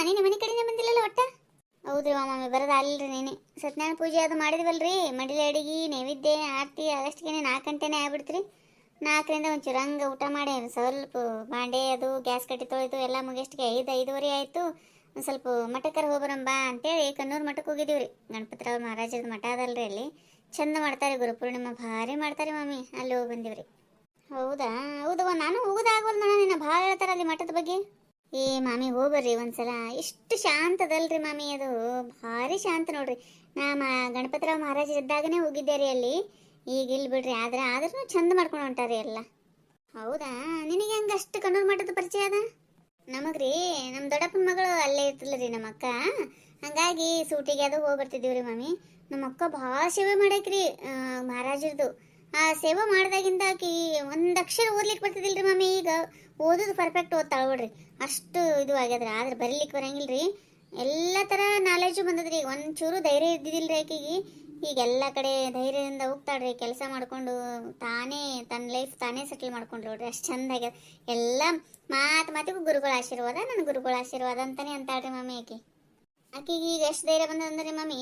ನೀನು ಮನೆ ಕಡೆನೇ ಬಂದಿಲ್ಲಲ್ಲ ಒಟ್ಟ. ಹೌದ್ರಿ ಮಾಮಿ ಬರೋದ ಅಲ್ರಿ ನೀನೆ ಸತ್ಯನಾರಾಯಣ ಪೂಜೆ ಅದು ಮಾಡಿದ್ವಲ್ರಿ. ಮಡಿಲೆ ಅಡಿಗೆ ನೈವೇದ್ಯ ಆರತಿ ಆಗಷ್ಟಿಗೆ 4 ಗಂಟೆನೇ ಆಗ್ಬಿಡ್ತ್ರಿ. 4ರಿಂದ ಒಂಚೂರು ಹಂಗೆ ಊಟ ಮಾಡಿ ಸ್ವಲ್ಪ ಬಾಂಡೆ ಅದು ಗ್ಯಾಸ್ ಕಟ್ಟಿ ತೊಳೆದು ಎಲ್ಲ ಮುಗಿಯಷ್ಟಿಗೆ 5-5:30 ಆಯಿತು. ಒಂದು ಸ್ವಲ್ಪ ಮಠಕ್ಕರ ಹೋಗ್ಬರಂಬ ಅಂತೇಳಿ ಕನ್ನೂರು ಮಠಕ್ಕೆ ಹೋಗಿದ್ದೀವಿ ರೀ. ಗಣಪತಿರಾವ್ ಮಹಾರಾಜದ ಮಠ ಅದಲ್ರಿ, ಅಲ್ಲಿ ಚಂದ ಮಾಡ್ತಾರೆ, ಗುರುಪೂರ್ಣಿಮಾ ಭಾರಿ ಮಾಡ್ತಾರೆ ಮಾಮಿ. ಅಲ್ಲಿ ಹೋಗಿ ಬಂದೀವ್ರಿ. ಹೌದಾ ಹೌದವ್ವ, ನಾನು ಹೋಗೋದಾಗವಲ್ಲ ನಿನ್ನ ಭಾಳ ಹೇಳ್ತಾರೆ ಅಲ್ಲಿ ಮಠದ ಬಗ್ಗೆ. ಏ ಮಾಮಿ ಹೋಗ್ಬರ್ರಿ ಒಂದ್ಸಲ. ಎಷ್ಟು ಶಾಂತ ಅದಲ್ರಿ ಮಾಮಿ, ಅದು ಭಾರಿ ಶಾಂತ ನೋಡ್ರಿ. ಗಣಪತಿರಾವ್ ಮಹಾರಾಜ ಇದ್ದಾಗನೇ ಹೋಗಿದ್ದೆ ರೀ ಅಲ್ಲಿ. ಈಗ ಇಲ್ಲಿ ಬಿಡ್ರಿ, ಆದ್ರೂ ಚಂದ ಮಾಡ್ಕೊಂಡು ಹೊಂಟಾರಿ ಎಲ್ಲ. ಹೌದಾ, ನಿನಗೆ ಹಂಗೆ ಅಷ್ಟು ಕಣ್ಣೂರು ಮಠದ ಪರಿಚಯ ಅದ? ನಮಗ್ರಿ ನಮ್ಮ ದೊಡ್ಡಪ್ಪನ ಮಗಳು ಅಲ್ಲೇ ಇರ್ತಲ್ಲ ರೀ ನಮ್ಮ ಅಕ್ಕ. ಹಂಗಾಗಿ ಸೂಟಿಗೆ ಅದು ಹೋಗಿ ಬರ್ತಿದ್ದೀವ್ರಿ ಮಾಮಿ. ನಮ್ಮ ಅಕ್ಕ ಭಾಳ ಸೇವೆ ಮಾಡಾಕ್ರಿ ಮಹಾರಾಜರದು. ಆ ಸೇವೆ ಮಾಡ್ದಾಗಿಂದ ಆಕಿ ಒಂದು ಅಕ್ಷರ ಓದ್ಲಿಕ್ಕೆ ಬರ್ತಿದ್ದಿಲ್ರಿ ಮಾಮಿ. ಈಗ ಓದೋದು ಪರ್ಫೆಕ್ಟ್ ಓದ್ತಾಳ ನೋಡ್ರಿ, ಅಷ್ಟು ಇದು ಆಗ್ಯದ್ರಿ. ಆದ್ರೆ ಬರೀಲಿಕ್ಕೆ ಬರಂಗಿಲ್ರಿ, ಎಲ್ಲ ಥರ ನಾಲೆಜು ಬಂದದ್ರಿ. ಒಂಚೂರು ಧೈರ್ಯ ಇದ್ದಿದ್ದಿಲ್ರಿ ಆಕಿಗೆ. ಈಗ ಎಲ್ಲ ಕಡೆ ಧೈರ್ಯದಿಂದ ಹೋಗ್ತಾಳ್ರಿ, ಕೆಲಸ ಮಾಡ್ಕೊಂಡು ತಾನೇ ತನ್ನ ಲೈಫ್ ತಾನೇ ಸೆಟಲ್ ಮಾಡ್ಕೊಂಡ್ರಿ ನೋಡ್ರಿ. ಅಷ್ಟು ಚಂದ ಆಗ್ಯದ ಎಲ್ಲ. ಮಾತಿಗೂ ಗುರುಗಳ ಆಶೀರ್ವಾದ, ನನ್ನ ಗುರುಗಳ ಆಶೀರ್ವಾದ ಅಂತಾನೆ ಅಂತಾಳ್ರಿ ಮಾಮಿ ಆಕಿ. ಆಕಿಗೆ ಈಗ ಎಷ್ಟು ಧೈರ್ಯ ಬಂದಂದ್ರೆ ಮಾಮಿ,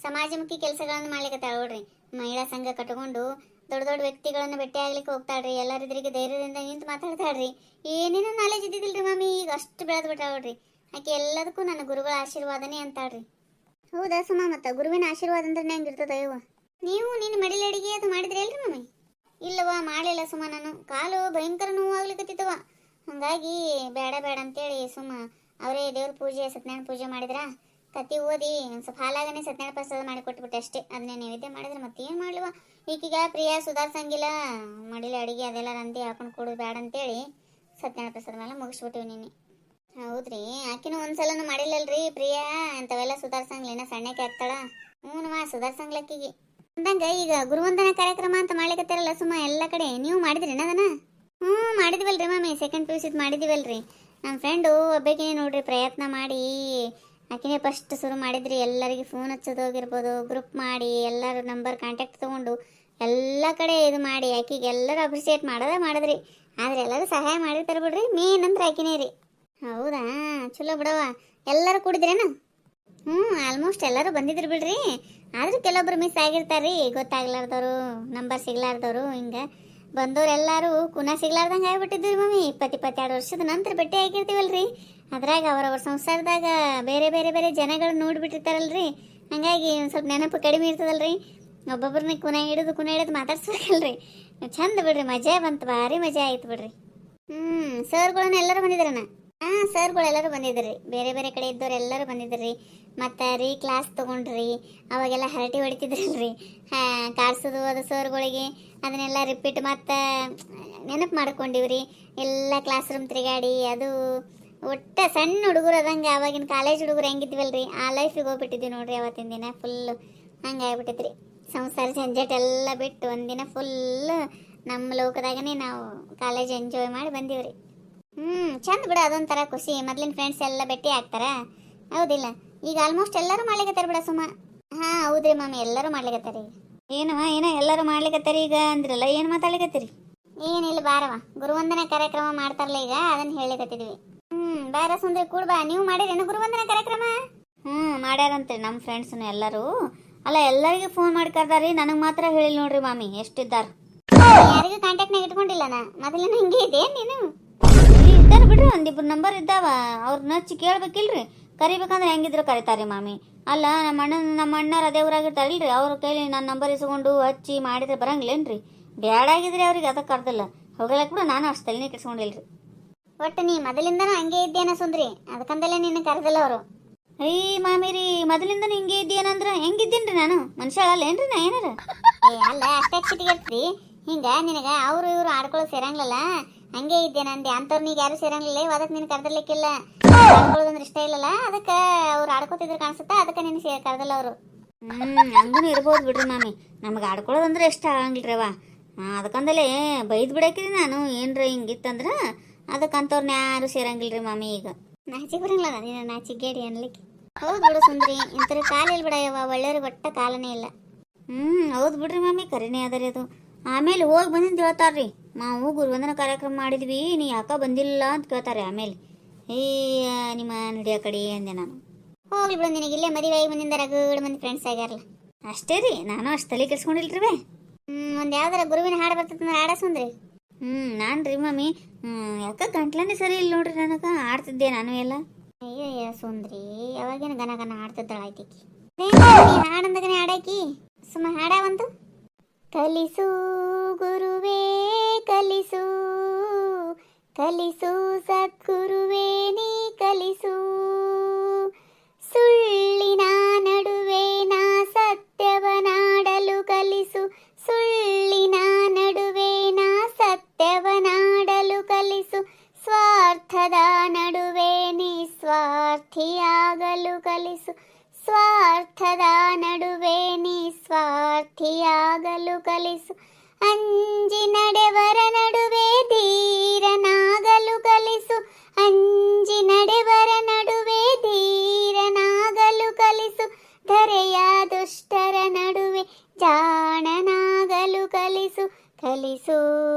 ಸಮಾಜಮುಖಿ ಕೆಲಸಗಳನ್ನು ಮಾಡ್ಲಿಕ್ಕೆ ನೋಡ್ರಿ. ಮಹಿಳಾ ಸಂಘ ಕಟ್ಕೊಂಡು ದೊಡ್ಡ ದೊಡ್ಡ ವ್ಯಕ್ತಿಗಳನ್ನ ಭೇಟಿ ಆಗ್ಲಿಕ್ಕೆ ಹೋಗ್ತಾಳ್ರಿ. ಎಲ್ಲರಿದ್ರಿಗೆ ಧೈರ್ಯದಿಂದ ನಿಂತು ಮಾತಾಡ್ತಾಳ್ರಿ. ಏನೇನೋ ನಾಲೆಜ್ ಇದ್ದಿದ್ದಿಲ್ರಿ ಮಾಮಿ, ಈಗ ಅಷ್ಟು ಬೆಳೆದು ಬಿಟ್ಟಾಳ್ರಿ ಆಕೆ. ಎಲ್ಲದಕ್ಕೂ ನನ್ನ ಗುರುಗಳ ಆಶೀರ್ವಾದನೇ ಅಂತಾಳ್ರಿ. ಹೌದಾ ಸುಮಾ, ಮತ್ತ ಗುರುವಿನ ಆಶೀರ್ವಾದ ಅಂದ್ರೆ ಹೆಂಗಿರ್ತದ ಅಯ್ಯವ? ನೀವು ನಿನ್ನ ಮಡಿಲ ಅಡಿಗೆ ಅದು ಮಾಡಿದ್ರಿ ಅಲ್ರಿ ಮಾಮಿ? ಇಲ್ಲವಾ, ಮಾಡಲಿಲ್ಲ ಸುಮಾ. ನಾನು ಕಾಲು ಭಯಂಕರ ನೋವು ಆಗ್ಲಿಕ್ಕತ್ತಿತ್ತವ. ಹಂಗಾಗಿ ಬೇಡ ಬೇಡ ಅಂತೇಳಿ ಸುಮ್ಮ ಅವರೇ ದೇವ್ರ ಪೂಜೆ ಸತ್ಯನಾರಾಯಣ ಪೂಜೆ ಮಾಡಿದ್ರ ಕತ್ತಿ ಓದಿ ಒಂದು ಸ್ವಲ್ಪ ಹಾಲಾಗನೆ ಸತ್ಯನಾರಾಯಣ ಪ್ರಸಾದ ಮಾಡಿ ಕೊಟ್ಬಿಟ್ಟೆ ಅಷ್ಟೇ. ಅದನ್ನೇ ನೈವೇದ್ಯ ಮಾಡಿದ್ರೆ ಮತ್ತೇನು ಮಾಡ್ಲಿವ. ಈಗೀಗ ಪ್ರಿಯಾ ಸುಧಾರ್ಸಂಗಿಲ್ಲ, ಮಡಿಲೆ ಅಡಿಗೆ ಅದೆಲ್ಲ ರಂದಿ ಹಾಕೊಂಡು ಕೊಡೋದು ಬೇಡ ಅಂತೇಳಿ ಸತ್ಯನಾರಾಯಣ ಪ್ರಸಾದ ಮೇಲೆ ಮುಗಿಸ್ಬಿಟ್ಟಿವಿ ನಿನ್ನೆ. ಹೌದ್ರಿ, ಆಕಿನೂ ಒಂದ್ಸಲನು ಮಾಡಿಲ್ಲಲ್ರಿ ಪ್ರಿಯಾ ಅಂಥವೆಲ್ಲ ಸುಧಾರ್ಸಂಗ್ಲಿನ ಸಣ್ಣಕ್ಕೆ ಆಗ್ತಾಳ. ಹ್ಞೂ ಸುಧಾರ್ಸಂಗ್ಲಕ್ಕಿಗೆ ಅಂದಂಗ ಈಗ ಗುರುವಂದನ ಕಾರ್ಯಕ್ರಮ ಅಂತ ಮಾಡ್ಲಿಕತ್ತಾರಲ್ಲ ಸುಮ್ಮ ಎಲ್ಲ ಕಡೆ. ನೀವು ಮಾಡಿದ್ರಿ ಅದನ್ನ? ಹ್ಞೂ ಮಾಡಿದ್ವಲ್ರಿ ಮಾಮಿ, ಸೆಕೆಂಡ್ PUC ಮಾಡಿದಿವಲ್ರಿ. ನಮ್ಮ ಫ್ರೆಂಡು ಒಬ್ಬಾಕಿನೇ ನೋಡ್ರಿ ಪ್ರಯತ್ನ ಮಾಡಿ ಆಕಿನೇ ಫಸ್ಟ್ ಶುರು ಮಾಡಿದ್ರಿ. ಎಲ್ಲರಿಗೆ ಫೋನ್ ಹಚ್ಚೋದು ಹೋಗಿರ್ಬೋದು, ಗ್ರೂಪ್ ಮಾಡಿ ಎಲ್ಲರ ನಂಬರ್ ಕಾಂಟ್ಯಾಕ್ಟ್ ತೊಗೊಂಡು ಎಲ್ಲ ಕಡೆ ಇದು ಮಾಡಿ ಆಕಿಗೆ ಎಲ್ಲರೂ ಅಪ್ರಿಷಿಯೇಟ್ ಮಾಡಿದ್ರಿ. ಆದರೆ ಎಲ್ಲರೂ ಸಹಾಯ ಮಾಡಿರ್ತಾರೆ ಬಿಡ್ರಿ, ಮೇನ್ ಅಂದ್ರೆ ಆಕಿನೇ ರೀ. ಹೌದಾ, ಚಲೋ ಬಿಡವ. ಎಲ್ಲರೂ ಕೂಡಿದ್ರೇನು? ಹ್ಞೂ ಆಲ್ಮೋಸ್ಟ್ ಎಲ್ಲರೂ ಬಂದಿದ್ರು ಬಿಡ್ರಿ. ಆದ್ರೆ ಕೆಲವೊಬ್ರು ಮಿಸ್ ಆಗಿರ್ತಾರ್ರಿ, ಗೊತ್ತಾಗ್ಲಾರ್ದವರು, ನಂಬರ್ ಸಿಗ್ಲಾರ್ದವರು. ಹಿಂಗೆ ಬಂದವ್ರು ಎಲ್ಲರೂ ಕುನ ಸಿಗ್ಲಾರ್ದಂಗೆ ಆಗ್ಬಿಟ್ಟಿದ್ವಿ ಮಮ್ಮಿ. 22 ವರ್ಷದ ನಂತರ ಭೇಟಿ ಆಗಿರ್ತೀವಲ್ರಿ. ಅದ್ರಾಗ ಅವರವ್ರ ಸಂಸಾರದಾಗ ಬೇರೆ ಬೇರೆ ಬೇರೆ ಜನಗಳು ನೋಡ್ಬಿಟ್ಟಿರ್ತಾರಲ್ರಿ. ಹಂಗಾಗಿ ಒಂದು ಸ್ವಲ್ಪ ನೆನಪು ಕಡಿಮೆ ಇರ್ತದಲ್ರಿ. ಒಬ್ಬೊಬ್ರನ್ನ ಕುನ ಹಿಡಿದು ಮಾತಾಡ್ಸ್ಬೇಕಲ್ರಿ. ಚಂದ ಬಿಡ್ರಿ, ಮಜಾ ಬಂತು, ಭಾರಿ ಮಜಾ ಆಯ್ತು ಬಿಡ್ರಿ. ಸರ್ಗಳನ್ನ ಎಲ್ಲರೂ ಬಂದಿದ್ರಣ್ಣ. ಸರ್ಗಳು ಎಲ್ಲರೂ ಬಂದಿದ್ರಿ, ಬೇರೆ ಬೇರೆ ಕಡೆ ಇದ್ದವ್ರು ಎಲ್ಲರೂ ಬಂದಿದ್ರಿ. ಮತ್ತು ಕ್ಲಾಸ್ ತೊಗೊಂಡ್ರಿ, ಅವಾಗೆಲ್ಲ ಹರಟಿ ಹೊಡಿತಿದ್ರಲ್ರಿ, ಕಾಡ್ಸೋದು ಅದು ಸರ್ಗಳಿಗೆ. ಅದನ್ನೆಲ್ಲ ರಿಪೀಟ್ ಮತ್ತು ನೆನಪು ಮಾಡ್ಕೊಂಡಿವ್ರಿ. ಎಲ್ಲ ಕ್ಲಾಸ್ ರೂಮ್ ತಿರುಗಾಡಿ ಅದು ಒಟ್ಟು ಸಣ್ಣ ಹುಡುಗರು ಅದಂಗೆ ಆವಾಗಿನ ಕಾಲೇಜ್ ಹುಡುಗರು ಹೆಂಗಿದ್ವಲ್ರಿ, ಆ ಲೈಫಿಗೆ ಹೋಗ್ಬಿಟ್ಟಿದ್ವಿ ನೋಡ್ರಿ. ಅವತ್ತಿನ ದಿನ ಫುಲ್ಲು ಹಂಗೆ ಆಗ್ಬಿಟ್ಟಿದ್ರಿ. ಸಂಸಾರ ಜಂಜಟ್ ಎಲ್ಲ ಬಿಟ್ಟು ಒಂದಿನ ಫುಲ್ಲು ನಮ್ಮ ಲೋಕದಾಗನೇ ನಾವು ಕಾಲೇಜ್ ಎಂಜಾಯ್ ಮಾಡಿ ಬಂದೀವ್ರಿ. ಚಂದ ಬಿಡ, ಅದೊಂಥರ ಖುಷಿ. ಮೊದ್ಲಿನ ಫ್ರೆಂಡ್ಸ್ ಎಲ್ಲ ಭೇಟಿ ಆಗ್ತಾರ, ಹೌದಿಲ್ಲ? ಈಗ ಆಲ್ಮೋಸ್ಟ್ ಎಲ್ಲರೂ ಮಾಡ್ಲಿಕತ್ತಾರ ಬಿಡ ಸುಮ್ಮ. ಹೌದ್ರಿ ಮಾಮಿ, ಎಲ್ಲರೂ ಮಾಡ್ಲಿಕತ್ತಾರ ಈಗ. ಏನೋ ಎಲ್ಲರೂ ಮಾಡ್ಲಿಕತ್ತಾರ ಈಗ ಅಂದ್ರಲ್ಲ, ಏನು ಮಾತಾಡ್ಲಿಕತ್ತೀರಿ? ಏನಿಲ್ಲ ಬಾರವ, ಗುರುವಂದನ ಕಾರ್ಯಕ್ರಮ ಮಾಡ್ತಾರಲ್ಲ ಈಗ, ಅದನ್ನ ಹೇಳಿಕತ್ತಿದ್ವಿ. ಬಾರ ಸುಂದ್ರಿ ಕೂಡ ಬಾ. ನೀವು ಮಾಡಿರೇನು ಗುರುವಂದನ ಕಾರ್ಯಕ್ರಮ? ಮಾಡ್ಯಾರಂತ್ರಿ ನಮ್ಮ ಫ್ರೆಂಡ್ಸ್ನು ಎಲ್ಲರೂ. ಅಲ್ಲ, ಎಲ್ಲರಿಗೂ ಫೋನ್ ಮಾಡಿ ಕರ್ದಾರಿ, ನನಗೆ ಮಾತ್ರ ಹೇಳಿಲ್ಲ ನೋಡ್ರಿ ಮಾಮಿ ಎಷ್ಟಿದ್ದಾರ. ಯಾರಿಗೂ ಕಾಂಟ್ಯಾಕ್ಟ್ನಾಗ ಇಟ್ಕೊಂಡಿಲ್ಲ ನಾ. ಮೊದಲಿನ ಹಿಂಗೆ ಇದೆ ನೀನು? ಇದ್ದಾರ ಬಿಡ್ರಿ, ಒಂದಿಬ್ರು ನಂಬರ್ ಇದ್ದಾವ. ಅವ್ರನ್ನ ಹಚ್ಚಿ ಕೇಳ್ಬೇಕಿಲ್ರಿ. ಕರಿಬೇಕಂದ್ರೆ ಹೆಂಗಿದ್ರು ಕರಿತಾರೆ ಮಾಮಿ. ಅಲ್ಲ, ನಮ್ಮ ಅಣ್ಣಾರು ಅದೇ ಊರಾಗಿರ್ತಾರಿಲ್ರಿ, ಅವ್ರ ಕೈಲಿ ನನ್ನ ನಂಬರ್ ಇಸ್ಕೊಂಡು ಹಚ್ಚಿ ಮಾಡಿದ್ರೆ ಬರಂಗಿಲ್ಲೇನ್ರಿ? ಬ್ಯಾಡಾಗಿದ್ರಿ ಅವ್ರಿಗೆ ಅದಕ್ಕೆ ಕರ್ದಿಲ್ಲ. ಹೋಗಲಕ್ಕೆ ಕೂಡ ನಾನು ಅಷ್ಟು ತಲೆನೇ ಕೆಡ್ಸ್ಕೊಂಡಿಲ್ರಿ. ಒಟ್ಟು ನೀ ಮೊದಲಿಂದನೂ ಹಂಗೆ ಇದ್ದೇನ ಸುಂದ್ರಿ, ಅದಕ್ಕಂದಲೇ ನಿನ್ನ ಕರೆದಿಲ್ಲ ಅವರು. ಮಾಮಿ ರೀ, ಮೊದಲಿಂದನೂ ಹಿಂಗೆ ಇದ್ದೇನಂದ್ರೆ ಹೆಂಗಿದ್ದೀನ್ರಿ ನಾನು? ಮನುಷ್ಯ ಅಲ್ಲೇನ್ರಿ ನಾ ಏನಾರ? ಅಲ್ಲ, ಅಷ್ಟೇ ಸಿಟಿಗಿರ್ತಿ ಹಿಂಗ. ನಿನಗೆ ಅವರು ಇವರು ಆಡ್ಕೊಳ್ಳೋ ಸೇರಂಗಿಲ್ಲ, ಹಂಗೆ ಇದ್ದೇನಂದೆ. ಅಂಥವ್ರನಿಗೆ ಯಾರು ಸೇರಂಗಿಲ್ಲ, ಅದಕ್ಕೆ ನಿನ್ನ ಕರೆದಿರ್ಲಿಕ್ಕಿಲ್ಲ. ಆಡ್ಕೊಳ್ಳೋದಂದ್ರೆ ಇಷ್ಟ ಇಲ್ಲಲ್ಲ, ಅದಕ್ಕೆ ಅವ್ರು ಆಡ್ಕೋತಿದ್ರು ಕಾಣಿಸುತ್ತಾ, ಅದಕ್ಕೆ ನಿನ್ನ ಕರೆದಿಲ್ಲ ಅವರು. ಹಂಗೂ ಇರ್ಬೋದು ಬಿಡ್ರಿ ಮಾಮಿ. ನಮಗೆ ಆಡ್ಕೊಳ್ಳೋದಂದ್ರೆ ಇಷ್ಟ ಆಗಂಗಿಲ್ರವ. ಅದಕ್ಕಂದಲೇ ಬೈದು ಬಿಡಾಕಿರಿ ನಾನು. ಏನ್ರ ಹಿಂಗಿತ್ತಂದ್ರೆ ಅದಕ್ಕಂಥವ್ರನ್ನ ಯಾರು ಸೇರಂಗಿಲ್ರಿ ಮಾಮಿ. ಈಗ ನಾಚಿಗೆ ಬರಂಗಿಲ್ಲ ನೀನು, ನಾಚಿಗೇಡಿ ಅನ್ಲಿಕ್ಕೆ. ಹೌದು ಬಿಡು ಸುಂದ್ರಿ, ಇಂಥರ ಕಾಲ ಇಲ್ಲ ಬಿಡಯವ, ಒಳ್ಳೆಯವ್ರಿಗೆ ಒಟ್ಟ ಕಾಲನೇ ಇಲ್ಲ. ಹೌದು ಬಿಡ್ರಿ ಮಾಮಿ, ಕರಿನೇ ಅದರಿ ಅದು. ಆಮೇಲೆ ಹೋಗಿ ಬಂದಿಂದ ಹೇಳ್ತಾರ್ರಿ, ನಾವು ಗುರುವಂದನ ಕಾರ್ಯಕ್ರಮ ಮಾಡಿದ್ವಿ, ನೀ ಯಾಕ ಬಂದಿಲ್ಲ ಅಂತ ಕೇಳ್ತಾರೆ. ಆಮೇಲೆ ಏ ನಿಮ್ಮ ನಡಿಯೋ ಕಡೆ ಅಂದೆ ನಾನು. ಹೋಗ್ಲಿ ಬಿಡು, ನಿನಗೆ ಇಲ್ಲೇ ಮದುವೆ ಆಗಿ ಬಂದಿಂದ ರಗಡ್ ಮಂದಿ ಫ್ರೆಂಡ್ಸ್ ಆಗ್ಯಾರಲ್ಲ. ಅಷ್ಟೇ ರೀ, ನಾನು ಅಷ್ಟು ತಲೆ ಕೆಡ್ಸ್ಕೊಂಡಿಲ್ರಿ. ಒಂದು ಯಾವ್ದಾರ ಗುರುವಿನ ಹಾಡು ಬರ್ತದಂದ್ರೆ ಹಾಡ ಸುಂದ್ರಿ. ನಾನು ರೀ ಮಮ್ಮಿ, ಯಾಕೆ ಗಂಟ್ಲನೇ ಸರಿ ಇಲ್ಲ ನೋಡ್ರಿ, ನನಗೆ ಆಡ್ತಿದ್ದೆ ನಾನು ಎಲ್ಲ. ಅಯ್ಯಯ್ಯ ಸುಂದ್ರಿ, ಯಾವಾಗೇನು ಗನ ಗನ ಆಡ್ತಿದ್ದಾಳ ಆಯ್ತಿಕಿ. ಹಾಡಂದಾಗನೇ ಹಾಡಾಕಿ ಸುಮ್ಮ ಹಾಡಾವಂತು. ಕಲಿಸು ಗುರುವೇ ಕಲಿಸು, ಕಲಿಸು ಸದ್ಗುರುವೇ ನೀ ಕಲಿಸು, ಸುಳ್ಳಿನ ನಡುವೆ ನಾ ಸತ್ಯವನಾಡಲು ಕಲಿಸು, ಸುಳ್ಳಿನ ನಡುವೆ ನಾ ಸತ್ಯವನಾಡಲು ಕಲಿಸು, ಸ್ವಾರ್ಥದ ನಡುವೆ ನಿಸ್ವಾರ್ಥಿಯಾಗಲು ಕಲಿಸು, ಸ್ವಾರ್ಥದ ನಡುವೆ ನಿಸ್ವಾರ್ಥಿಯಾಗಲು ಕಲಿಸು, ಅಂಜಿ ನಡೆವರ ನಡುವೆ ಧೀರನಾಗಲು ಕಲಿಸು, ಅಂಜಿ ನಡೆವರ ನಡುವೆ ಧೀರನಾಗಲು ಕಲಿಸು, ಧರೆಯ ದುಷ್ಟರ ನಡುವೆ ಜಾಣನಾಗಲು ಕಲಿಸು, ಕಲಿಸು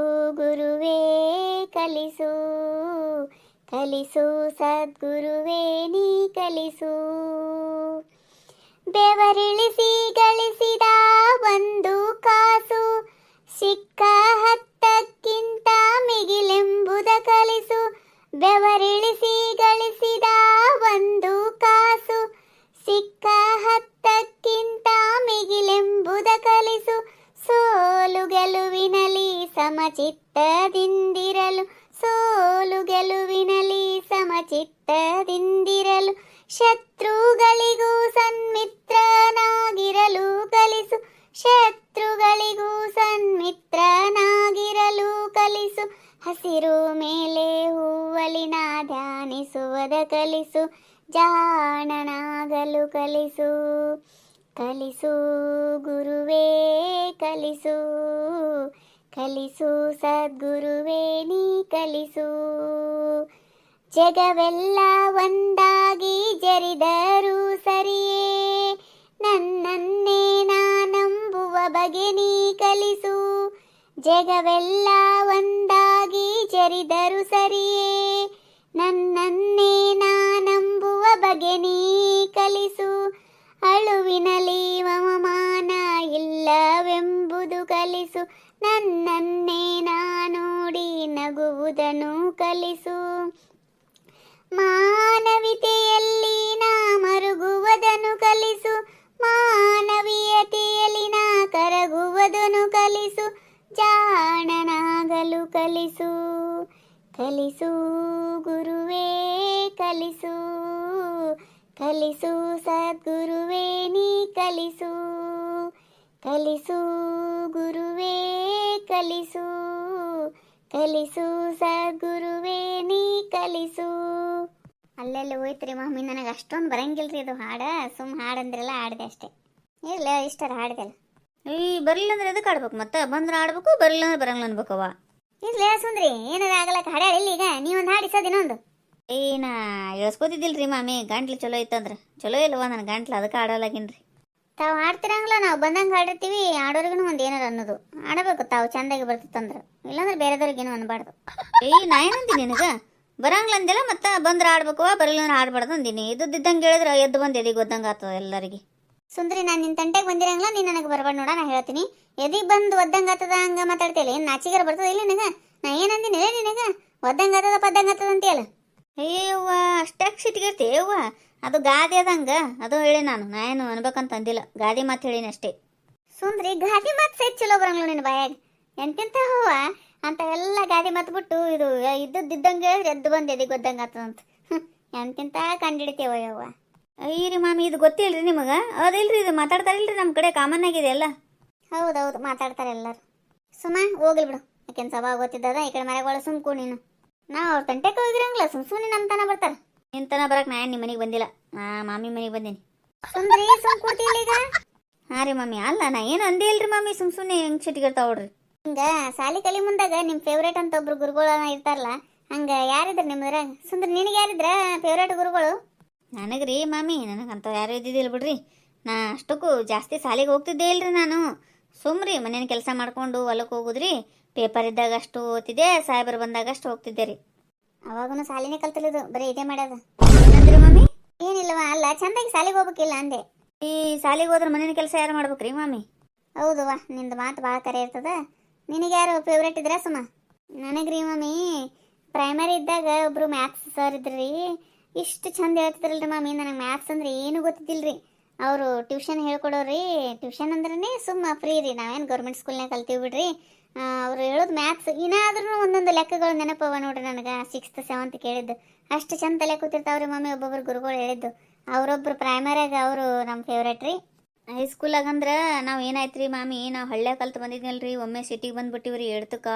ಗುರುವೇ ಕಲಿಸು, ಕಲಿಸು ಸದ್ಗುರುವೇ ನೀ ಕಲಿಸು. ಬೆವರಿಳಿಸಿ ಗಳಿಸಿದ ಒಂದು ಕಾಸು ಸಿಕ್ಕ ಹತ್ತಕ್ಕಿಂತ ಮಿಗಿಲೆಂಬುದ ಕಲಿಸು, ಬೆವರಿಳಿಸಿ ಗಳಿಸಿದ ಒಂದು ಕಾಸು ಸಿಕ್ಕ ಹತ್ತಕ್ಕಿಂತ ಮಿಗಿಲೆಂಬುದ ಕಲಿಸು, ಸೋಲು ಗೆಲುವಿನಲ್ಲಿ ಸಮಚಿತ್ತದಿಂದಿರಲು, ಸೋಲು ಗೆಲುವಿನಲ್ಲಿ ಸಮಚಿತ್ತದಿಂದಿರಲು, ಶತ್ರುಗಳಿಗೂ ಸನ್ಮಿತ್ರನಾಗಿರಲು ಕಲಿಸು, ಶತ್ರುಗಳಿಗೂ ಸನ್ಮಿತ್ರನಾಗಿರಲು ಕಲಿಸು, ಹಸಿರು ಮೇಲೆ ಹೂವಲಿನ ಧ್ಯಾನಿಸುವುದ ಕಲಿಸು, ಜಾಣನಾಗಲು ಕಲಿಸು, ಕಲಿಸು ಗುರುವೇ ಕಲಿಸು, ಕಲಿಸು ಸದ್ಗುರುವೇ ನೀ ಕಲಿಸು. ಜಗವೆಲ್ಲ ಒಂದಾಗಿ ಜರಿದರೂ ಸರಿಯೇ, ನನ್ನನ್ನೇ ನಾನಂಬುವ ಬಗೆ ನೀ ಕಲಿಸು, ಜಗವೆಲ್ಲ ಒಂದಾಗಿ ಜರಿದರೂ ಸರಿಯೇ, ನನ್ನನ್ನೇ ನಾನಂಬುವ ಬಗೆ ನೀ ಕಲಿಸು, ಅಳುವಿನಲ್ಲಿ ಅವಮಾನ ಇಲ್ಲವೆಂಬುದು ಕಲಿಸು, ನನ್ನನ್ನೇ ನಾನೋಡಿ ನಗುವುದನ್ನು ಕಲಿಸು, ಮಾನವೀಯತೆಯಲ್ಲಿ ನಾ ಮರುಗುವುದನ್ನು ಕಲಿಸು, ಮಾನವೀಯತೆಯಲ್ಲಿ ನಾ ಕರಗುವುದನ್ನು ಕಲಿಸು, ಜಾಣನಾಗಲು ಕಲಿಸು, ಕಲಿಸು ಗುರುವೇ ಕಲಿಸು, ಕಲಿಸು ಸದ್ಗುರುವೇ ನೀ ಕಲಿಸು, ಕಲಿಸು ಗುರುವೇ ಕಲಿಸು, ಕಲಿಸು ಸದ್ಗುರುವೇ ನೀ ಕಲಿಸು. ಅಲ್ಲೆಲ್ಲ ಹೋಯ್ತ್ರಿ ಮಮ್ಮಿ, ನನಗೆ ಅಷ್ಟೊಂದು ಬರಂಗಿಲ್ರಿ ಇದು ಹಾಡ, ಸುಮ್ಮ ಹಾಡಂದ್ರೆಲ್ಲ ಹಾಡಿದೆ ಅಷ್ಟೇ. ಇಲ್ಲ ಇಷ್ಟರ ಹಾಡಿದೆಲ್ಲ. ಈ ಬರಲಿಲ್ಲ ಅಂದ್ರೆ ಎದಕ್ಕೆ ಆಡ್ಬೇಕು, ಮತ್ತೆ ಬಂದ್ರೆ ಆಡ್ಬೇಕು, ಬರಲಿಲ್ಲ ಅಂದ್ರೆ ಬರಂಗಿಲ್ಲ ಅನ್ಬೇಕವ. ಇಲ್ಲ ಸುಂದ್ರಿ, ಏನಾರ ಆಗಲಕ್ಕ ಹಾಡ್ಯಾಳಿಲ್ಲ ಈಗ, ನೀವೊಂದು ಹಾಡಿಸೋದು ಇನ್ನೊಂದು. ನಾ ಹೇಳ್ಸ್ಕೊತಿದ್ದಿಲ್ರಿ ಮಾಮಿ, ಗಂಟ್ಲು ಚಲೋ ಇತ್ತಂದ್ರೆ. ಚಲೋ ಇಲ್ವ ನನ್ನ ಗಂಟ್ಲು, ಅದಕ್ಕೆ ಆಡೋಲಾಗಿನ್ರಿ. ತಾವು ಹಾಡ್ತಿರಂಗಿಲ್ಲ, ನಾವು ಬಂದಂಗೆ ಹಾಡಿರ್ತೀವಿ, ಆಡೋರ್ಗು ಒಂದು ಏನಾರು ಅನ್ನೋದು ಆಡಬೇಕು, ತಾವು ಚಂದಾಗಿ ಬರ್ತಿತ್ತಂದ್ರೆ, ಇಲ್ಲಾಂದ್ರೆ ಬೇರೆದವ್ರಿಗೇನು ಅನ್ಬಾರ್ದು. ನಾ ಏನಂತೀನಿ ನಿನಗೆ, ಬರಂಗಿಲ್ಲ ಅಂದಿಲ್ಲ, ಮತ್ತೆ ಬಂದ್ರೆ ಆಡ್ಬೇಕು, ಬರಲಿಲ್ಲ ಅಂದ್ರೆ ಆಡ್ಬಾರ್ದು ಅಂದಿನಿ. ಇದ್ದಂಗೆ ಹೇಳಿದ್ರೆ ಎದ್ದು ಬಂದು ಎದಿಗೆ ಒದ್ದಂಗೆ ಆಗ್ತದೆ ಎಲ್ಲರಿಗೆ. ಸುಂದ್ರಿ, ನಾನು ನಿನ್ನ ತಂಟೆಗೆ ಬಂದಿರಂಗಿಲ್ಲ, ನೀನು ನನಗೆ ಬರ್ಬಾರ್ದು ನೋಡ, ನಾ ಹೇಳ್ತೀನಿ. ಎದಿಗೆ ಬಂದು ಒದ್ದಂಗೆ ಆಗ್ತದ ಹಂಗೆ ಮಾತಾಡ್ತಿಲ್ಲ, ಏನು ನಾಚಿಗಾರ ಬರ್ತದೆ ಇಲ್ಲ ನಿನಗೆ? ನಾ ಏನಂದಿನಿ ನಿನಗೆ, ಒದ್ದಂಗೆ ಆಗ್ತದ ಪದ್ದಂಗೆ ಆಗ್ತದ ಅಂತೀಯಲ್ಲ. ಅಯ್ಯವ್ವ, ಅಷ್ಟಾಗಿ ಸಿಟ್ಟಿಗಿರ್ತಿ ಅವ್ವ, ಅದು ಗಾದೆ ಅದಂಗೆ, ಅದು ಹೇಳಿ ನಾನು ಏನು ಅನ್ಬೇಕಂತ ಅಂದಿಲ್ಲ, ಗಾದೆ ಮಾತು ಹೇಳಿನಿ ಅಷ್ಟೇ. ಸುಂದ್ರಿ, ಗಾದೆ ಮಾತು ಸೈತ್ ಚಲೋ ಬರಂಗಿಲ್ಲ ನಿನ್ನ ಬಾಯಾಗ, ಎಂತೆಂತ ಹೂವ ಅಂಥವೆಲ್ಲ ಗಾದೆ ಮಾತು ಬಿಟ್ಟು ಇದು ಇದ್ದಂಗೆ ಎದ್ದು ಬಂದು ಎದಿಗೆ ಗೊತ್ತಂಗೆ ಆಗ್ತದಂತ ಎಂತೆಂತ ಕಂಡಿಡ್ತೇವ ಯವ್ವ. ಅಯ್ಯರಿ ಮಾಮಿ, ಇದು ಗೊತ್ತಿಲ್ರಿ ನಿಮಗೆ? ಅದಿಲ್ರಿ, ಇದು ಮಾತಾಡ್ತಾರಿಲ್ರಿ ನಮ್ಮ ಕಡೆ, ಕಾಮನ್ ಆಗಿದೆ ಎಲ್ಲ. ಹೌದೌದು, ಮಾತಾಡ್ತಾರೆ ಎಲ್ಲರೂ. ಸುಮ್ಮ ಹೋಗ್ಲಿ ಬಿಡು, ಯಾಕೆನ್ ಸಭಾ ಗೊತ್ತಿದ್ದದ, ಈ ಕಡೆ ಮನೆಗಳು ಸುಮ್ಕು ನೀನು. ನಾವು ಅವ್ರ ತಂಟೆಗೆ ಹೋಗಿರಂಗಿಲ್ಲ, ಸುಮ್ಮನೆ ನಮ್ಮ ತನ ಬರ್ತಾರೆ. ನಿನ್ನ ತನ ಬರಕ್ಕೆ ನಾನು ನಿಮ್ಮ ಮನೆಗೆ ಬಂದಿಲ್ಲ, ಮಾಮಿ ಮನೆಗೆ ಬಂದೀನಿ. ಸುಂದ್ರಿ, ಸುಮ್ ಕೂತಿಲ್ಲ ಈಗ? ಹಾಂ ರೀ ಮಮ್ಮಿ, ಅಲ್ಲ ನಾ ಏನು ಅಂದೇ ಇಲ್ರಿ ಮಮ್ಮಿ, ಸುಮ್ಮನೆ ಹೆಂಗೆ ಸಿಟ್ಟಿಗಿರ್ತಾವ ನೋಡ್ರಿ. ಹಿಂಗೆ ಸಾಲಿ ಕಲಿ ಮುಂದಾಗ ನಿಮ್ಮ ಫೇವ್ರೇಟ್ ಅಂತ ಒಬ್ರು ಗುರುಗಳು ಇರ್ತಾರಲ್ಲ, ಹಂಗೆ ಯಾರಿದ್ರು ನಿಮ್ಮದ್ರಾಗ? ಸುಂದ್ರಿ, ನಿನಗೆ ಯಾರಿದ್ರ ಫೇವ್ರೇಟ್ ಗುರುಗಳು? ನನಗ್ರಿ ಮಾಮಿ, ನನಗಂತ ಯಾರು ಇದ್ದಿದ್ದಿಲ್ಲ ಬಿಡ್ರಿ. ನಾ ಅಷ್ಟಕ್ಕೂ ಜಾಸ್ತಿ ಸಾಲಿಗೆ ಹೋಗ್ತಿದ್ದೇ ಇಲ್ರಿ ನಾನು. ಸುಮ್ರಿ ಮನೇನ ಕೆಲಸ ಮಾಡ್ಕೊಂಡು ಹೊಲಕ್ಕೆ ಹೋಗುದ್ರಿ, ಪೇಪರ್ ಇದ್ದಾಗ ಅಷ್ಟು ಓದ್ತಿದ್ದೆ, ಸಾಹೇಬರು ಬಂದಾಗ ಅಷ್ಟು ಹೋಗ್ತಿದ್ದೆ ರೀ. ಅವಾಗೂ ಸಾಲಿನೇ ಕಲ್ತಲಿದು ಬರೀ ಇದೇ ಮಾಡ್ಯದ. ಏನಂದ್ರಿ ಮಮ್ಮಿ? ಏನಿಲ್ಲವ, ಅಲ್ಲ ಚಂದಾಗಿ ಸಾಲಿಗೆ ಹೋಗ್ಬೇಕಿಲ್ಲ ಅಂದೆ. ಈ ಸಾಲಿಗೆ ಹೋದ್ರೆ ಮನೇನ ಕೆಲಸ ಯಾರು ಮಾಡ್ಬೇಕ್ರಿ ಮಮ್ಮಿ? ಹೌದವ್ವ, ನಿಂದು ಮಾತು ಭಾಳ ಕರೆ ಇರ್ತದ. ನಿನಗೆ ಯಾರು ಫೇವ್ರೇಟ್ ಇದ್ರ ಸುಮ್ಮ? ನನಗ್ರಿ ಮಮ್ಮಿ, ಪ್ರೈಮರಿ ಇದ್ದಾಗ ಒಬ್ರು ಮ್ಯಾಥ್ಸ್ ಸರ್ ಇದ್ರಿ. ಇಷ್ಟು ಚಂದ ಹೇಳ್ತಿದ್ರಲ್ರಿ ಮಮ್ಮಿ, ನನಗೆ ಮ್ಯಾಥ್ಸ್ ಅಂದ್ರೆ ಏನು ಗೊತ್ತಿದ್ದಿಲ್ರಿ. ಅವರು ಟ್ಯೂಷನ್ ಹೇಳ್ಕೊಡೋರಿ. ಟ್ಯೂಷನ್ ಅಂದ್ರೆ ಸುಮ್ಮ ಫ್ರೀ ರೀ, ನಾವೇನು ಗೌರ್ಮೆಂಟ್ ಸ್ಕೂಲ್ನಾಗ ಕಲ್ತೀವಿ ಬಿಡ್ರಿ. ಅವ್ರು ಹೇಳೋದು ಮ್ಯಾಥ್ಸ್ ಏನಾದ್ರೂ ಒಂದೊಂದು ಲೆಕ್ಕಗಳು ನೆನಪವ ನೋಡ್ರಿ ನನಗೆ. 6th 7th ಕೇಳಿದ್ದು ಅಷ್ಟು ಚಂದ ತಲೆ ಕೂತಿರ್ತಾವ್ರಿ ಮಮ್ಮಿ. ಒಬ್ಬೊಬ್ರು ಗುರುಗಳು ಹೇಳಿದ್ದು, ಅವರೊಬ್ರು ಪ್ರೈಮರಿಯಾಗ ಅವರು ನಮ್ಮ ಫೇವ್ರೇಟ್ ರೀ. ಹೈಸ್ಕೂಲಾಗ ಅಂದ್ರೆ ನಾವು ಏನಾಯ್ತು ಮಾಮಿ, ನಾವು ಹಳ್ಳ್ಯಾಗ ಕಲ್ತು ಬಂದಿದ್ನಲ್ರಿ, ಒಮ್ಮೆ ಸಿಟಿಗೆ ಬಂದ್ಬಿಟ್ಟಿವ್ರಿ. ಎಡ್ತಕ್ಕ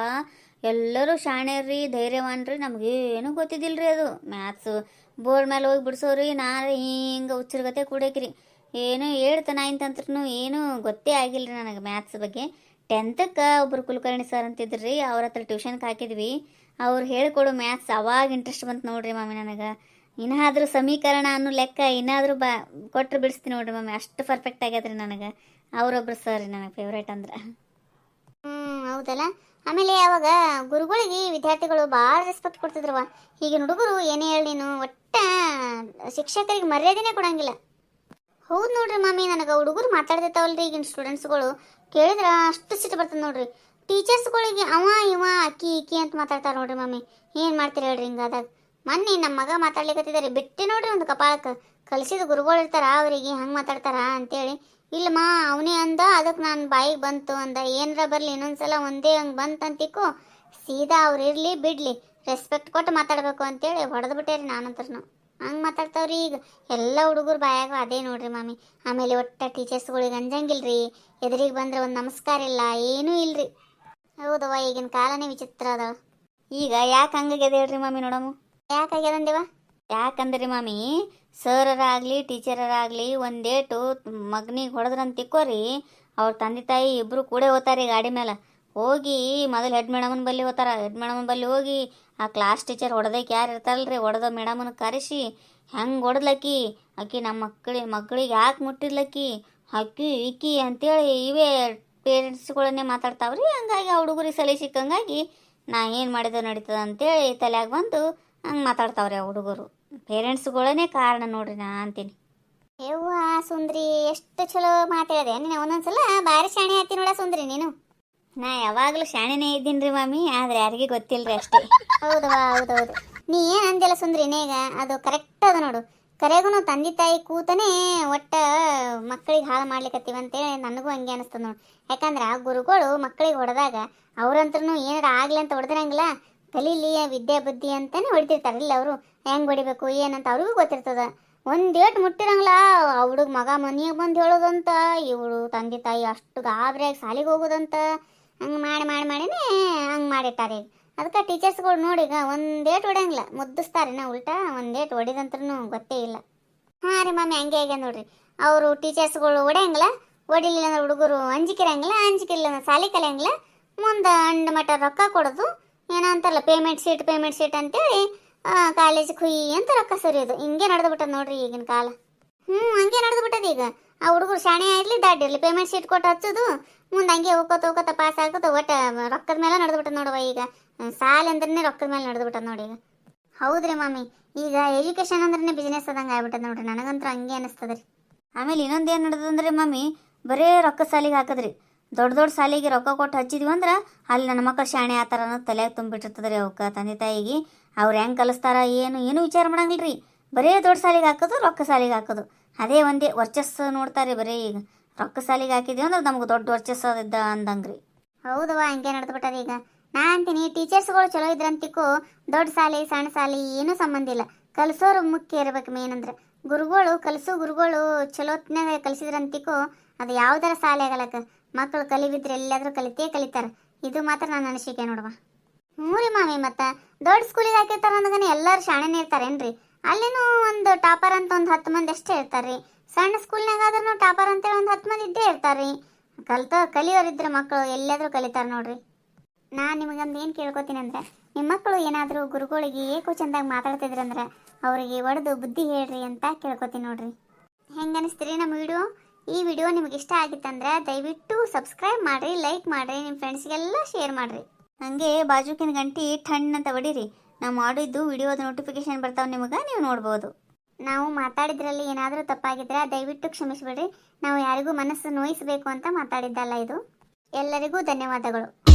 ಎಲ್ಲರೂ ಶಾಣ್ಯರ್ರಿ, ಧೈರ್ಯವಾನ್ರಿ. ನಮಗೇನು ಗೊತ್ತಿದ್ದಿಲ್ರಿ ಅದು ಮ್ಯಾಥ್ಸು. ಬೋರ್ಡ್ ಮೇಲೆ ಹೋಗಿ ಬಿಡ್ಸೋರಿ, ನಾರೇ ಹಿಂಗೆ ಹುಚ್ಚರ್ಗತೆ ಕೂಡಕ್ರಿ. ಏನು 8th 9th ಅಂತೂ ಏನೂ ಗೊತ್ತೇ ಆಗಿಲ್ರಿ ನನಗೆ ಮ್ಯಾಥ್ಸ್ ಬಗ್ಗೆ. 10th ಒಬ್ರು ಕುಲಕರ್ಣಿ ಸರ್ ಅಂತಿದ್ರಿ, ಅವ್ರ ಹತ್ರ ಟ್ಯೂಷನ್ಗೆ ಹಾಕಿದ್ವಿ. ಅವ್ರು ಹೇಳ್ಕೊಡು ಮ್ಯಾಥ್ಸ್ ಅವಾಗ ಇಂಟ್ರೆಸ್ಟ್ ಬಂತು ನೋಡ್ರಿ ಮಮ್ಮಿ ನನಗೆ. ಇನ್ನಾದರೂ ಸಮೀಕರಣ ಅನ್ನೋ ಲೆಕ್ಕ ಏನಾದರೂ ಕೊಟ್ಟರು ಬಿಡಿಸ್ತೀನಿ ನೋಡ್ರಿ ಮಮ್ಮಿ, ಅಷ್ಟು ಪರ್ಫೆಕ್ಟ್ ಆಗ್ಯದ್ರಿ ನನಗೆ. ಅವರೊಬ್ರು ಸರ್ ನನಗೆ ಫೇವ್ರೇಟ್ ಅಂದ್ರೆ. ಹೌದಲ್ಲ. ಆಮೇಲೆ ಅವಾಗ ಗುರುಗಳಿಗೆ ವಿದ್ಯಾರ್ಥಿಗಳು ಭಾಳ ರೆಸ್ಪೆಕ್ಟ್ ಕೊಡ್ತಿದ್ರವ. ಈಗಿನ ಹುಡುಗರು ಏನೇ ಹೇಳಿ ನೀನು, ಒಟ್ಟ ಶಿಕ್ಷಕರಿಗೆ ಮರ್ಯಾದೆನೇ ಕೊಡಂಗಿಲ್ಲ. ಹೌದು ನೋಡ್ರಿ ಮಮ್ಮಿ, ನನಗೆ ಹುಡುಗರು ಮಾತಾಡ್ತಿರ್ತಾವಲ್ರಿ ಈಗಿನ ಸ್ಟೂಡೆಂಟ್ಸ್ಗಳು, ಕೇಳಿದ್ರೆ ಅಷ್ಟು ಸಿಟ್ಟು ಬರ್ತದೆ ನೋಡ್ರಿ. ಟೀಚರ್ಸ್ಗಳಿಗೆ ಅವ ಇವ ಅಕ್ಕಿ ಇಕ್ಕಿ ಅಂತ ಮಾತಾಡ್ತಾರೆ ನೋಡ್ರಿ ಮಮ್ಮಿ. ಏನು ಮಾಡ್ತೀರಿ ಹೇಳ್ರಿ ಹಿಂಗಾದಾಗ? ಮೊನ್ನೆ ನಮ್ಮ ಮಗ ಮಾತಾಡ್ಲಿಕ್ಕತ್ತಿದ್ದಾರೆ, ಬಿಟ್ಟೆ ನೋಡ್ರಿ ಒಂದು ಕಪಾಳಕ್ಕೆ. ಕಲಿಸಿದ ಗುರುಗಳು ಇರ್ತಾರ, ಅವರಿಗೆ ಹಂಗೆ ಮಾತಾಡ್ತಾರ ಅಂತೇಳಿ. ಇಲ್ಲಮ್ಮ ಅವನೇ ಅಂದ, ಅದಕ್ಕೆ ನಾನು ಬಾಯಿಗೆ ಬಂತು ಅಂದ. ಏನರ ಬರಲಿ ಇನ್ನೊಂದ್ಸಲ ಒಂದೇ ಹಂಗೆ ಬಂತಂತಿಕ್ಕೋ, ಸೀದಾ ಅವ್ರು ಇರಲಿ ಬಿಡಲಿ ರೆಸ್ಪೆಕ್ಟ್ ಕೊಟ್ಟು ಮಾತಾಡಬೇಕು ಅಂತೇಳಿ ಹೊಡೆದು ಬಿಟ್ಟೇರಿ. ನಾನಂತೂ ಹಂಗೆ ಮಾತಾಡ್ತಾವ್ರಿ ಈಗ ಎಲ್ಲ ಹುಡುಗರು ಬಾಯಾಗ ಅದೇ ನೋಡ್ರಿ ಮಮ್ಮಿ. ಆಮೇಲೆ ಒಟ್ಟ ಟೀಚರ್ಸ್ಗಳಿಗೆ ಅಂಜಂಗಿಲ್ರಿ, ಎದುರಿಗೆ ಬಂದ್ರೆ ಒಂದು ನಮಸ್ಕಾರ ಇಲ್ಲ, ಏನೂ ಇಲ್ರಿ. ಹೌದವ್ವ, ಈಗಿನ ಕಾಲನೇ ವಿಚಿತ್ರ ಅದಾವ. ಈಗ ಯಾಕೆ ಹಂಗಾಗ್ಯದ ಹೇಳ್ರಿ ಮಮ್ಮಿ ನೋಡಮ್ಮ? ಯಾಕಾಗ್ಯದಂದೇವ? ಯಾಕಂದ್ರಿ ಮಮ್ಮಿ, ಸರರಾಗಲಿ ಟೀಚರರಾಗಲಿ ಒಂದೇಟು ಮಗನಿಗೆ ಹೊಡೆದ್ರಂತ ತಿಕ್ಕೋರಿ, ಅವ್ರ ತಂದೆ ತಾಯಿ ಇಬ್ಬರು ಕೂಡ ಹೋಗ್ತಾರೆ ಗಾಡಿ ಮೇಲೆ. ಹೋಗಿ ಮೊದಲು ಹೆಡ್ ಮೇಡಮನ ಬಲ್ಲಿ ಹೋಗ್ತಾರ. ಹೆಡ್ ಮೇಡಮನ ಬಲ್ಲಿ ಹೋಗಿ ಆ ಕ್ಲಾಸ್ ಟೀಚರ್ ಹೊಡೆದಕ್ಕೆ ಯಾರು ಇರ್ತಾರಲ್ರಿ, ಹೊಡೆದ ಮೇಡಮನ ಕರೆಸಿ ಹೆಂಗೆ ಹೊಡೆದ್ಲಕ್ಕಿ, ಆಕಿ ನಮ್ಮ ಮಕ್ಕಳಿಗೆ ಯಾಕೆ ಮುಟ್ಟಿದ್ಲಕ್ಕಿ, ಅಕ್ಕಿ ಇಕ್ಕಿ ಅಂತೇಳಿ ಇವೇ ಪೇರೆಂಟ್ಸ್ಗಳನ್ನೇ ಮಾತಾಡ್ತಾವ್ರಿ. ಹಂಗಾಗಿ ಆ ಹುಡುಗರಿಗೆ ಸಲಿ ಸಿಕ್ಕಂಗಾಗಿ ನಾ ಏನು ಮಾಡಿದ್ರೆ ನಡೀತದ ಅಂತೇಳಿ ತಲೆಯಾಗ ಬಂದು ಹಂಗೆ ಮಾತಾಡ್ತಾವ್ರಿ ಆ ಹುಡುಗರು. ಪೇರೆಂಟ್ಸ್ಗಳನ್ನೇ ಕಾರಣ ನೋಡ್ರಿ ನಾ ಅಂತೀನಿ. ಯವ್ವ ಸುಂದ್ರಿ, ಎಷ್ಟು ಚಲೋ ಮಾತಾಡಿದೆ ನೀನು. ಒಂದೊಂದ್ಸಲ ಭಾರಿ ಶಾಣೆ ಆತಿ ನೋಡ ಸುಂದ್ರಿ ನೀನು. ನಾ ಯಾವಾಗಲೂ ಶಾಣೆನೇ ಇದ್ದೀನಿ ರೀ ಮಮ್ಮಿ, ಆದರೆ ಯಾರಿಗೆ ಗೊತ್ತಿಲ್ಲರಿ ಅಷ್ಟೇ. ಹೌದವಾ, ಹೌದೌದು. ನೀ ಏನು ಅಂದಿಲ್ಲ ಸುಂದ್ರಿ ನೇಗ, ಅದು ಕರೆಕ್ಟ್ ಅದ ನೋಡು. ಕರೆಗೂ ತಂದೆ ತಾಯಿ ಕೂತನೇ ಒಟ್ಟ ಮಕ್ಕಳಿಗೆ ಹಾಳು ಮಾಡ್ಲಿಕ್ಕತ್ತೀವಿ ಅಂತೇಳಿ ನನಗೂ ಹಂಗೆ ಅನಿಸ್ತದೆ ನೋಡು. ಯಾಕಂದ್ರೆ ಆ ಗುರುಗಳು ಮಕ್ಕಳಿಗೆ ಹೊಡೆದಾಗ ಅವ್ರಂದ್ರೂ ಏನಾರ ಆಗ್ಲಿ ಅಂತ ಹೊಡೆದಿರಂಗಿಲ್ಲ, ಕಲೀಲಿ ವಿದ್ಯೆ ಬುದ್ಧಿ ಅಂತಾನೆ ಹೊಡಿತಿರ್ತಾರಿಲ್ಲ ಅವರು. ಹೆಂಗೆ ಹೊಡಿಬೇಕು ಏನಂತ ಅವ್ರಿಗೂ ಗೊತ್ತಿರ್ತದ. ಒಂದೇಟು ಮುಟ್ಟಿರಂಗಿಲ್ಲ ಆ ಹುಡುಗ ಮಗ ಮನೆಗೆ ಬಂದು ಹೇಳೋದಂತ, ಇವಳು ತಂದೆ ತಾಯಿ ಅಷ್ಟು ಗಾಬರಿಯಾಗಿ ಸಾಲಿಗೆ ಹೋಗೋದಂತ. ಹಂಗೆ ಮಾಡಿನೇ ಹಂಗೆ ಮಾಡಿಟ್ಟಾರೆ. ಅದಕ್ಕೆ ಟೀಚರ್ಸ್ಗಳು ನೋಡಿ ಈಗ ಒಂದೇಟು ಹೊಡೆಯಂಗಿಲ್ಲ, ಮುದ್ದಿಸ್ತಾರೆ ನಾ ಉಲ್ಟಾ. ಒಂದೇಟು ಹೊಡಿದಂದ್ರೂ ಗೊತ್ತೇ ಇಲ್ಲ. ಹಾಂ ರೀ ಮಮ್ಮಿ, ಹಂಗೆ ಆಗ್ಯ ನೋಡ್ರಿ. ಅವರು ಟೀಚರ್ಸ್ಗಳು ಹೊಡೆಯಂಗಿಲ್ಲ, ಹೊಡಿಲಿಲ್ಲ ಅಂದ್ರೆ ಹುಡುಗರು ಅಂಜಿಕಿರಂಗಿಲ್ಲ, ಅಂಜಿಕಿಲ್ಲ ಅಂದ್ರೆ ಸಾಲಿ ಕಲಿಯಂಗಿಲ್ಲ. ಮುಂದೆ ಅಂಡ್ ಮಟ್ಟ ರೊಕ್ಕ ಕೊಡೋದು, ಏನೋ ಅಂತಾರಲ್ಲ ಪೇಮೆಂಟ್ ಶೀಟ್ ಅಂತೇಳಿ ಕಾಲೇಜಿಗೆ ಹುಯಿ ಅಂತ ರೊಕ್ಕ ಸರಿಯೋದು. ಹಿಂಗೆ ನಡೆದು ಬಿಟ್ಟದ ನೋಡ್ರಿ ಈಗಿನ ಕಾಲ. ಹಂಗೆ ನಡೆದು ಬಿಟ್ಟದ ಈಗ. ಆ ಹುಡುಗರು ಶಾಣೆ ಆಗಿರಲಿ ದಾಟಿರಲಿ ಪೇಮೆಂಟ್ ಶೀಟ್ ಕೊಟ್ಟು ಹಚ್ಚೋದು, ಮುಂದೆ ಹಂಗೆ ಹೋಗ್ಕೋತ ಪಾಸ್ ಆಗೋದು. ಒಟ್ಟು ರೊಕ್ಕದ ಮೇಲೆ ನಡೆದು ಬಿಟ್ಟದ ನೋಡುವ ಈಗ. ಸಾಲ ಅಂದ್ರೆ ರೊಕ್ಕದ ಮೇಲೆ ನಡೆದು ಬಿಟ್ಟದ ನೋಡಿ ಈಗ. ಹೌದ್ರಿ ಮಮ್ಮಿ, ಈಗ ಎಜುಕೇಶನ್ ಅಂದ್ರೆ ಬಿಸ್ನೆಸ್ ಅದಂಗೆ ಆಗ್ಬಿಟ್ಟದ ನೋಡ್ರಿ. ನನಗಂತೂ ಹಂಗೆ ಅನಿಸ್ತದ ರೀ. ಆಮೇಲೆ ಇನ್ನೊಂದು ಏನು ನಡೆದಂದ್ರೆ ಮಮ್ಮಿ, ಬರೇ ರೊಕ್ಕ ಸಾಲಿಗೆ ಹಾಕದ್ರಿ. ದೊಡ್ಡ ಸಾಲಿಗೆ ರೊಕ್ಕ ಕೊಟ್ಟು ಹಚ್ಚಿದ್ವಿ ಅಂದ್ರೆ ಅಲ್ಲಿ ನನ್ನ ಮಕ್ಕಳು ಶಾಣೆ ಆ ಥರ ಅನ್ನೋದು ತಲೆಯಾಗ ತುಂಬಿಟ್ಟಿರ್ತದೆ ರೀ ಅವಕ್ಕೆ. ತಂದೆ ತಾಯಿಗೆ ಅವ್ರು ಹೆಂಗೆ ಕಲಿಸ್ತಾರ ಏನು ವಿಚಾರ ಮಾಡಂಗಿಲ್ಲ ರೀ. ಬರೇ ದೊಡ್ಡ ಸಾಲಿಗೆ ಹಾಕೋದು, ರೊಕ್ಕ ಸಾಲಿಗೆ ಹಾಕೋದು, ಅದೇ ಒಂದೇ ವರ್ಚಸ್ಸು ನೋಡ್ತಾರೆ ಬರೀ. ಈಗ ರೊಕ್ಕ ಸಾಲಿಗೆ ಹಾಕಿದ್ವಿ ಅಂದ್ರೆ ನಮ್ಗೆ ದೊಡ್ಡ ವರ್ಚಸ್ಸು ಇದ್ದ ಅಂದಂಗೆ ರೀ. ಹೌದವ್ವ, ಹಂಗೆ ನಡೆದು ಬಿಟ್ಟದ ಈಗ. ನಾ ಅಂತೀನಿ ಟೀಚರ್ಸ್ಗಳು ಚಲೋ ಇದ್ರಂತಿಕ್ಕೂ ದೊಡ್ಡ ಸಾಲಿ ಸಣ್ಣ ಸಾಲಿ ಏನೂ ಸಂಬಂಧ ಇಲ್ಲ, ಕಲಿಸೋರು ಮುಖ್ಯ ಇರ್ಬೇಕು. ಮೇನಂದ್ರೆ ಗುರುಗಳು ಚಲೋತ್ನಾಗ ಕಲಿಸಿದ್ರಂತಿಕ್ಕೂ ಅದು ಯಾವುದರ ಸಾಲಿ ಆಗಲಕ್ಕ. ಮಕ್ಕಳು ಕಲಿಬಿದ್ರೆ ಎಲ್ಲಾದರೂ ಕಲಿತಾರೆ. ಇದು ಮಾತ್ರ ನನ್ನ ಅನಿಸಿಕೆ ನೋಡುವ. ಹ್ಞೂ ರೀ ಮಾಮಿ, ಮತ್ತು ದೊಡ್ಡ ಸ್ಕೂಲಿಗೆ ಹಾಕಿರ್ತಾರೆ ಅಂದಾಗ ಎಲ್ಲರೂ ಶಾಣೆನೇ ಇರ್ತಾರೇನ್ರಿ? ಅಲ್ಲಿನೂ ಒಂದು ಟಾಪರ್ ಅಂತ ಒಂದು 10 ಮಂದಿ ಅಷ್ಟೇ ಇರ್ತಾರೆ ರೀ. ಸಣ್ಣ ಸ್ಕೂಲ್ನಾಗ ಆದ್ರೂ ಟಾಪರ್ ಅಂತೇಳಿ ಒಂದು 10 ಮಂದಿ ಇದ್ದೇ ಇರ್ತಾರೆ ರೀ. ಕಲಿಯೋರಿದ್ರೆ ಮಕ್ಕಳು ಎಲ್ಲಾದರೂ ಕಲಿತಾರೆ ನೋಡ್ರಿ. ನಾನು ನಿಮಗೊಂದು ಏನು ಕೇಳ್ಕೊತೀನಿ ಅಂದರೆ, ನಿಮ್ಮ ಮಕ್ಕಳು ಏನಾದರೂ ಗುರುಗಳಿಗೆ ಏಕೋ ಚಂದಾಗಿ ಮಾತಾಡ್ತಿದ್ರಂದ್ರೆ ಅವರಿಗೆ ಒಡೆದು ಬುದ್ಧಿ ಹೇಳ್ರಿ ಅಂತ ಕೇಳ್ಕೊತೀನಿ ನೋಡ್ರಿ. ಹೆಂಗೆ ಅನಿಸ್ತೀರಿ ನಮ್ಮ ವಿಡಿಯೋ? ಈ ವಿಡಿಯೋ ನಿಮಗೆ ಇಷ್ಟ ಆಗಿತ್ತಂದ್ರೆ ದಯವಿಟ್ಟು ಸಬ್ಸ್ಕ್ರೈಬ್ ಮಾಡಿರಿ, ಲೈಕ್ ಮಾಡಿರಿ, ನಿಮ್ಮ ಫ್ರೆಂಡ್ಸ್ಗೆಲ್ಲ ಶೇರ್ ಮಾಡಿರಿ. ಹಾಗೆ ಬಾಜುಕಿನ ಗಂಟಿ ಠಣ್ ಅಂತ ಹೊಡೀರಿ. ನಾವು ಮಾಡಿದ್ದು ವಿಡಿಯೋದ ನೋಟಿಫಿಕೇಶನ್ ಬರ್ತಾವೆ ನಿಮಗೆ, ನೀವು ನೋಡ್ಬೋದು. ನಾವು ಮಾತಾಡಿದ್ರಲ್ಲಿ ಏನಾದರೂ ತಪ್ಪಾಗಿದ್ರೆ ದಯವಿಟ್ಟು ಕ್ಷಮಿಸಿಬಿಡ್ರಿ. ನಾವು ಯಾರಿಗೂ ಮನಸ್ಸು ನೋಯಿಸಬೇಕು ಅಂತ ಮಾತಾಡಿದ್ದಲ್ಲ ಇದು. ಎಲ್ಲರಿಗೂ ಧನ್ಯವಾದಗಳು.